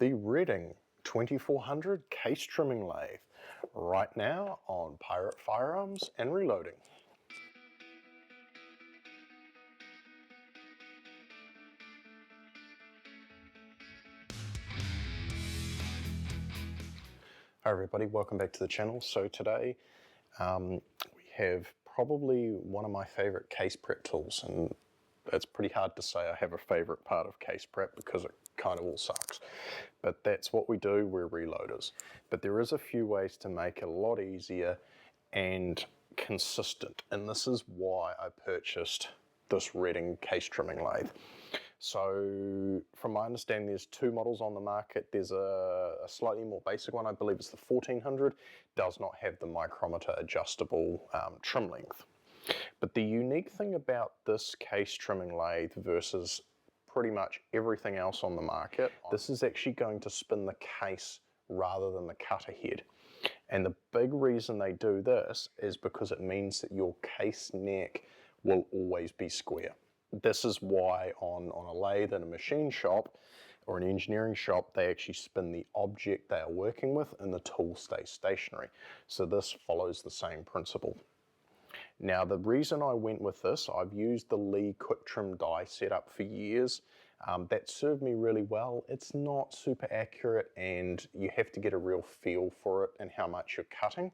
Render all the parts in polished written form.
the Reading 2400 case trimming lathe right now on Pirate Firearms and Reloading. Hi everybody, welcome back to the channel. So today we have probably one of my favorite case prep tools, and it's pretty hard to say I have a favorite part of case prep because it kind of all sucks. But that's what we do, we're reloaders. But there is a few ways to make it a lot easier and consistent, and this is why I purchased this Reading case trimming lathe. So from my understanding, there's two models on the market. There's a slightly more basic one, I believe it's the 1400, does not have the micrometer adjustable trim length. But the unique thing about this case trimming lathe versus pretty much everything else on the market, this is actually going to spin the case rather than the cutter head. And the big reason they do this is because it means that your case neck will always be square. This is why on a lathe in a machine shop or an engineering shop, they actually spin the object they are working with and the tool stays stationary. So this follows the same principle. Now the reason I went with this, I've used the Lee quick trim die setup for years. That served me really well. It's not super accurate and you have to get a real feel for it and how much you're cutting.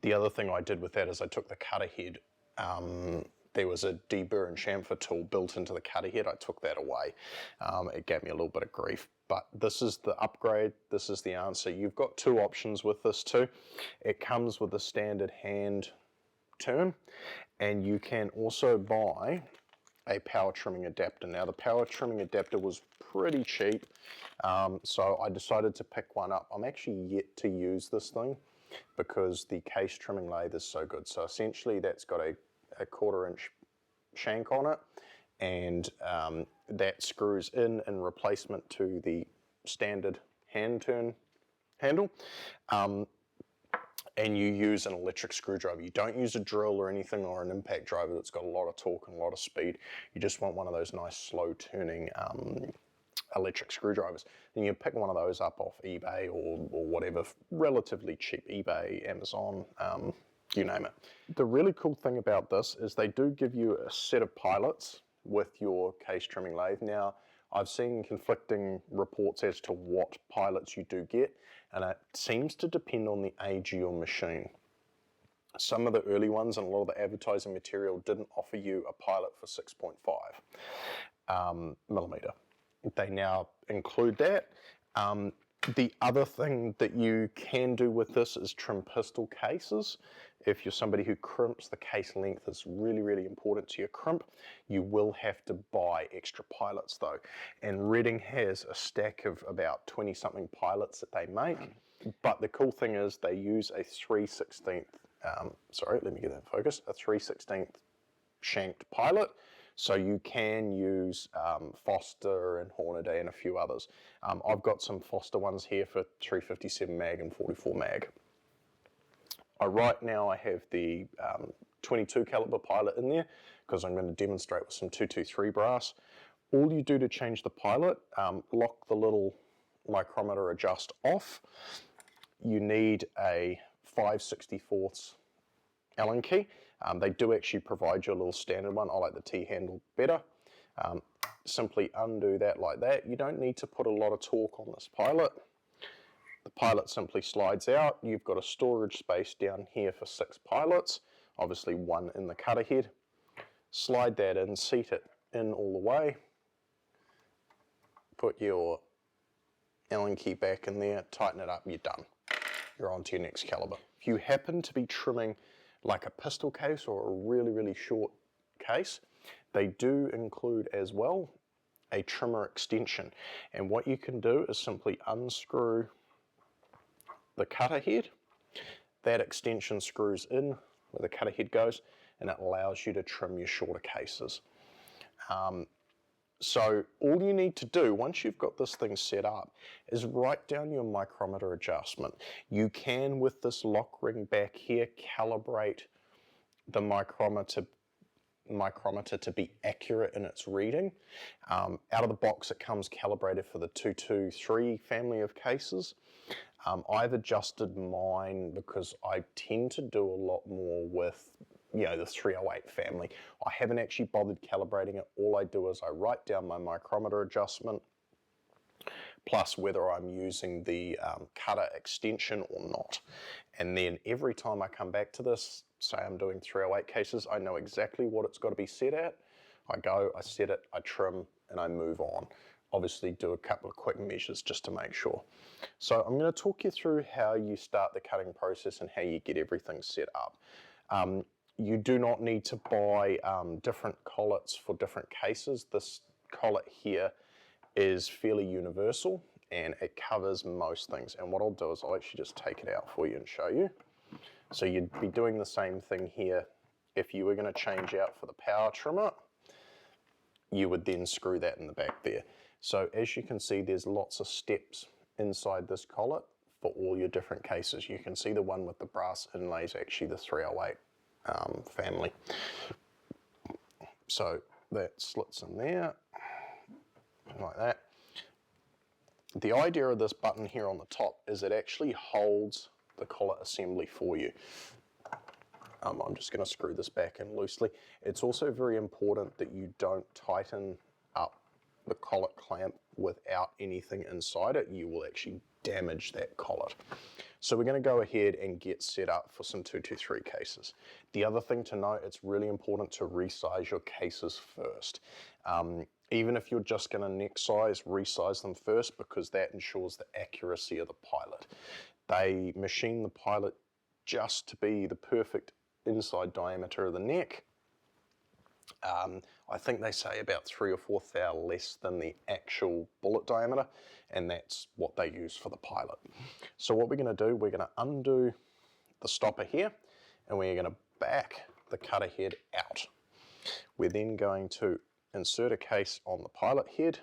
The other thing I did with that is I took the cutter head. There was a deburr and chamfer tool built into the cutter head. I took that away. It gave me a little bit of grief, but this is the upgrade. This is the answer. You've got two options with this too. It comes with a standard hand turn, and you can also buy a power trimming adapter. Now the power trimming adapter was pretty cheap, so I decided to pick one up. I'm actually yet to use this thing because the case trimming lathe is so good. So essentially that's got a 1/4 inch shank on it, and that screws in replacement to the standard hand turn handle, and you use an electric screwdriver. You don't use a drill or anything or an impact driver that's got a lot of torque and a lot of speed. You just want one of those nice slow turning electric screwdrivers, and you pick one of those up off eBay or whatever, relatively cheap, eBay, Amazon, you name it. The really cool thing about this is they do give you a set of pilots with your case trimming lathe. Now, I've seen conflicting reports as to what pilots you do get, and it seems to depend on the age of your machine. Some of the early ones and a lot of the advertising material didn't offer you a pilot for 6.5 millimeter. They now include that. The other thing that you can do with this is trim pistol cases. If you're somebody who crimps, the case length is really, really important to your crimp. You will have to buy extra pilots though. And Reading has a stack of about 20 something pilots that they make. But the cool thing is they use a 3/16, sorry, let me get that in focus, a 3/16 shanked pilot. So you can use Foster and Hornady and a few others. I've got some Foster ones here for 357 mag and 44 mag. Right now I have the 22 caliber pilot in there because I'm going to demonstrate with some 223 brass. All you do to change the pilot, lock the little micrometer adjust off. You need a 5/64 Allen key. They do actually provide you a little standard one. I like the T-handle better. Simply undo that like that. You don't need to put a lot of torque on this pilot. The pilot simply slides out. You've got a storage space down here for 6 pilots, obviously one in the cutter head. Slide that in, seat it in all the way. Put your Allen key back in there, tighten it up, you're done. You're on to your next caliber. If you happen to be trimming like a pistol case or a really, really short case, they do include as well a trimmer extension. And what you can do is simply unscrew the cutter head. That extension screws in where the cutter head goes, and it allows you to trim your shorter cases. So all you need to do once you've got this thing set up is write down your micrometer adjustment. You can, with this lock ring back here, calibrate the micrometer micrometer to be accurate in its reading. Out of the box it comes calibrated for the 223 family of cases. I've adjusted mine because I tend to do a lot more with the 308 family. I haven't actually bothered calibrating it. All I do is I write down my micrometer adjustment, plus whether I'm using the cutter extension or not. And then every time I come back to this, say I'm doing 308 cases, I know exactly what it's got to be set at. I go, I set it, I trim, and I move on. Obviously do a couple of quick measures just to make sure. So I'm going to talk you through how you start the cutting process and how you get everything set up. You do not need to buy different collets for different cases. This collet here is fairly universal and it covers most things. And what I'll do is I'll actually just take it out for you and show you. So you'd be doing the same thing here. If you were going to change out for the power trimmer, you would then screw that in the back there. So as you can see, there's lots of steps inside this collet for all your different cases. You can see the one with the brass inlay is actually the 308 family. So that slits in there, like that. The idea of this button here on the top is it actually holds the collet assembly for you. I'm just going to screw this back in loosely. It's also very important that you don't tighten up the collet clamp without anything inside it. You will actually damage that collet. So we're going to go ahead and get set up for some 223 cases. The other thing to note, it's really important to resize your cases first. Even if you're just going to neck size, resize them first, because that ensures the accuracy of the pilot. They machine the pilot just to be the perfect inside diameter of the neck. I think they say about 3 or 4 thou less than the actual bullet diameter, and that's what they use for the pilot. So what we're going to do, we're going to undo the stopper here, and we're going to back the cutter head out. We're then going to insert a case on the pilot head.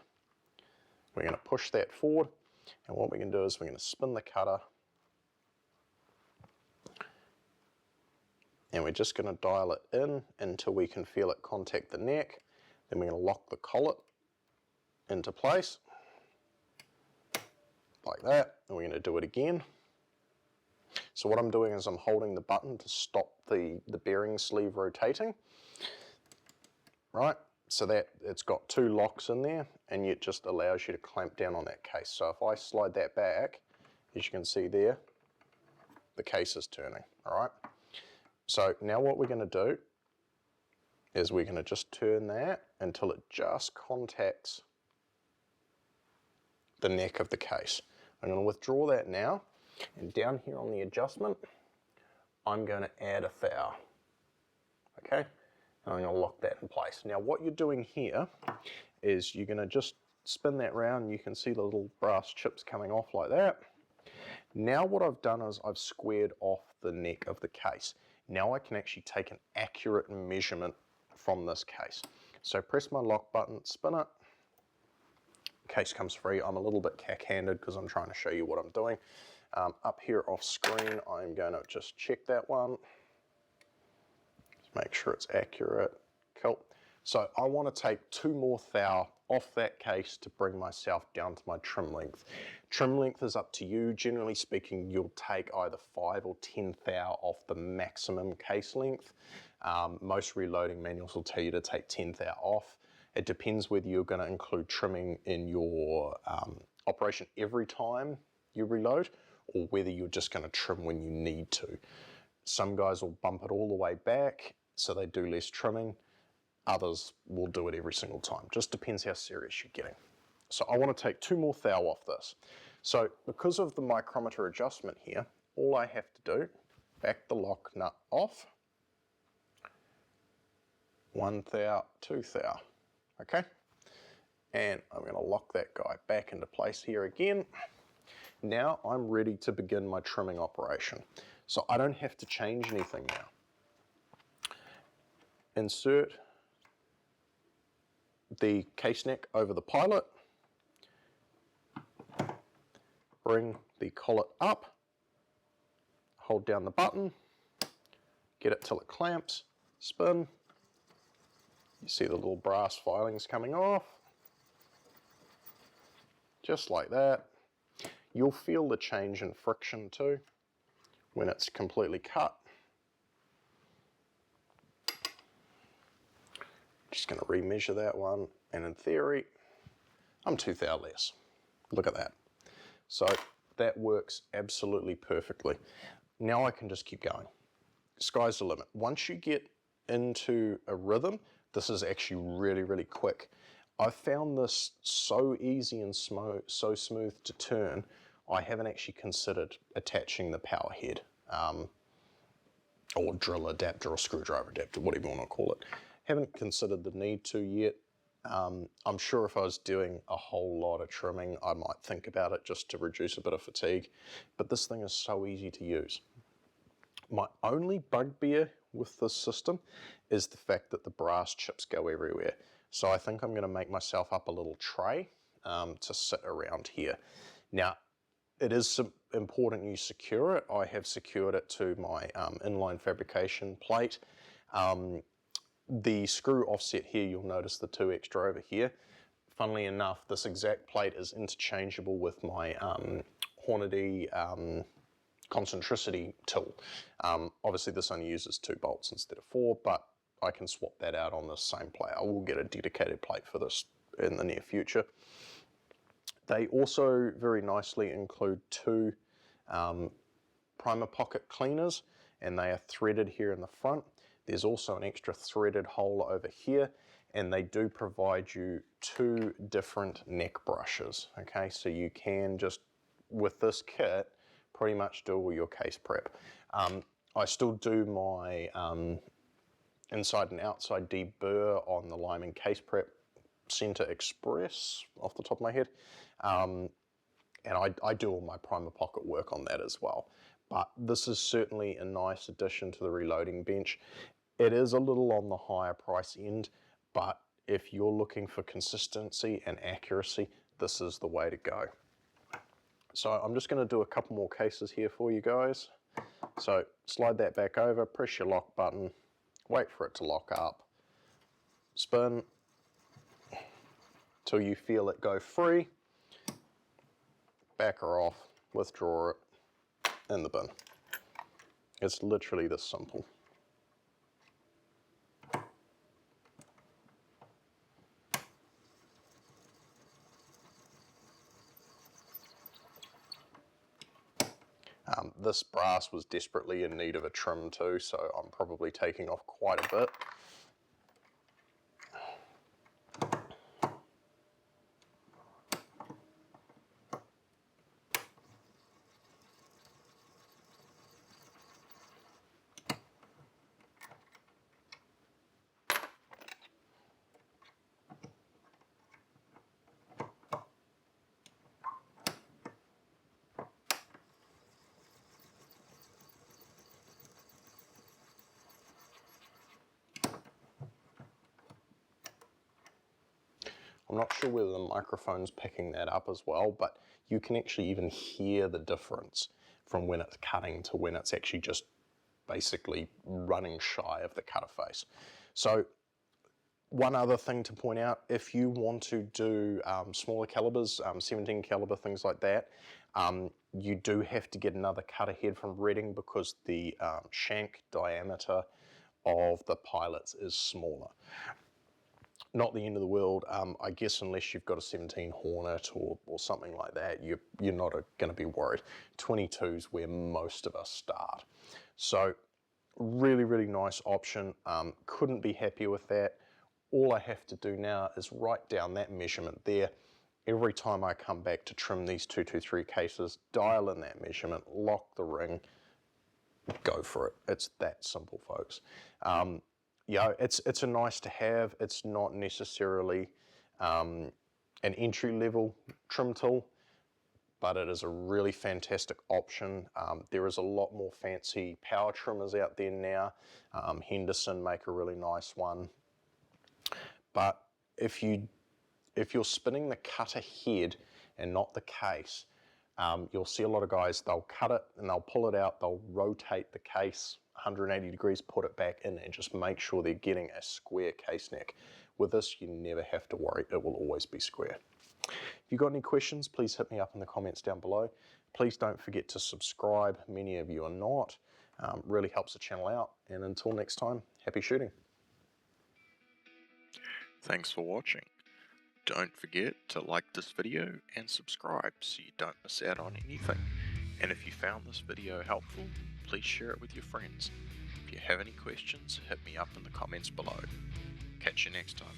We're going to push that forward, and what we're going to do is we're going to spin the cutter, and we're just going to dial it in until we can feel it contact the neck. Then we're going to lock the collet into place, like that, and we're going to do it again. So what I'm doing is I'm holding the button to stop the bearing sleeve rotating, right? So that it's got 2 locks in there, and it just allows you to clamp down on that case. So if I slide that back, as you can see there, the case is turning, all right? So now what we're going to do is we're going to just turn that until it just contacts the neck of the case. I'm going to withdraw that now, and down here on the adjustment, I'm going to add 1 thou, okay? And I'm going to lock that in place. Now what you're doing here is you're going to just spin that round. You can see the little brass chips coming off like that. Now what I've done is I've squared off the neck of the case. Now I can actually take an accurate measurement from this case. So press my lock button, spin it, case comes free. I'm a little bit cack-handed because I'm trying to show you what I'm doing. Up here off screen, I'm going to just check that one. Just make sure it's accurate. Cool. So I want to take 2 more thou off that case to bring myself down to my trim length. Trim length is up to you. Generally speaking, you'll take either 5 or 10 thou off the maximum case length. Most reloading manuals will tell you to take 10 thou off. It depends whether you're going to include trimming in your operation every time you reload, or whether you're just going to trim when you need to. Some guys will bump it all the way back, so they do less trimming. Others will do it every single time. Just depends how serious you're getting. So I want to take 2 more thou off this. So because of the micrometer adjustment here, all I have to do, back the lock nut off, 1 thou, 2 thou, okay? And I'm going to lock that guy back into place here again. Now I'm ready to begin my trimming operation. So I don't have to change anything now. Insert the case neck over the pilot, bring the collet up, hold down the button, get it till it clamps, spin, You see the little brass filings coming off, just like that. You'll feel the change in friction too when it's completely cut. Just going to remeasure that one, and in theory, I'm 2 thou less. Look at that. So that works absolutely perfectly. Now I can just keep going. Sky's the limit. Once you get into a rhythm, this is actually really, really quick. I found this so easy and so smooth to turn, I haven't actually considered attaching the power head, or drill adapter or screwdriver adapter, whatever you want to call it. Haven't considered the need to yet. I'm sure if I was doing a whole lot of trimming, I might think about it just to reduce a bit of fatigue, but this thing is so easy to use. My only bugbear with this system is the fact that the brass chips go everywhere. So I think I'm going to make myself up a little tray to sit around here. Now, it is important you secure it. I have secured it to my inline fabrication plate. The screw offset here, you'll notice the 2 extra over here. Funnily enough, this exact plate is interchangeable with my Hornady concentricity tool. Obviously this only uses 2 bolts instead of 4, but I can swap that out on the same plate. I will get a dedicated plate for this in the near future. They also very nicely include 2 primer pocket cleaners, and they are threaded here in the front. There's also an extra threaded hole over here, and they do provide you 2 different neck brushes. Okay, so you can just, with this kit, pretty much do all your case prep. I still do my inside and outside deburr on the Lyman Case Prep Center Express off the top of my head. And I do all my primer pocket work on that as well. But this is certainly a nice addition to the reloading bench. It is a little on the higher price end, but if you're looking for consistency and accuracy, this is the way to go. So I'm just going to do a couple more cases here for you guys. So slide that back over, press your lock button, wait for it to lock up, spin till you feel it go free, back her off, withdraw it in the bin. It's literally this simple. This brass was desperately in need of a trim too, so I'm probably taking off quite a bit. I'm not sure whether the microphone's picking that up as well, but you can actually even hear the difference from when it's cutting to when it's actually just basically running shy of the cutter face. So one other thing to point out, if you want to do smaller calibers, 17 caliber, things like that, you do have to get another cutter head from Reading because the shank diameter of the pilots is smaller. Not the end of the world. I guess unless you've got a 17 Hornet or something like that, you're not going to be worried. 22's where most of us start. So really, really nice option. Couldn't be happier with that. All I have to do now is write down that measurement there. Every time I come back to trim these 223 cases, dial in that measurement, lock the ring, go for it. It's that simple, folks. Yeah, it's a nice to have. It's not necessarily an entry-level trim tool, but it is a really fantastic option. There is a lot more fancy power trimmers out there now. Henderson make a really nice one. But if you're spinning the cutter head and not the case, you'll see a lot of guys, they'll cut it and they'll pull it out, they'll rotate the case 180 degrees, put it back in, and just make sure they're getting a square case neck. With this, you never have to worry, it will always be square. If you've got any questions, please hit me up in the comments down below. Please don't forget to subscribe, many of you are not. Really helps the channel out, and until next time, happy shooting. Thanks for watching. Don't forget to like this video and subscribe so you don't miss out on anything. And if you found this video helpful, please share it with your friends. If you have any questions, hit me up in the comments below. Catch you next time.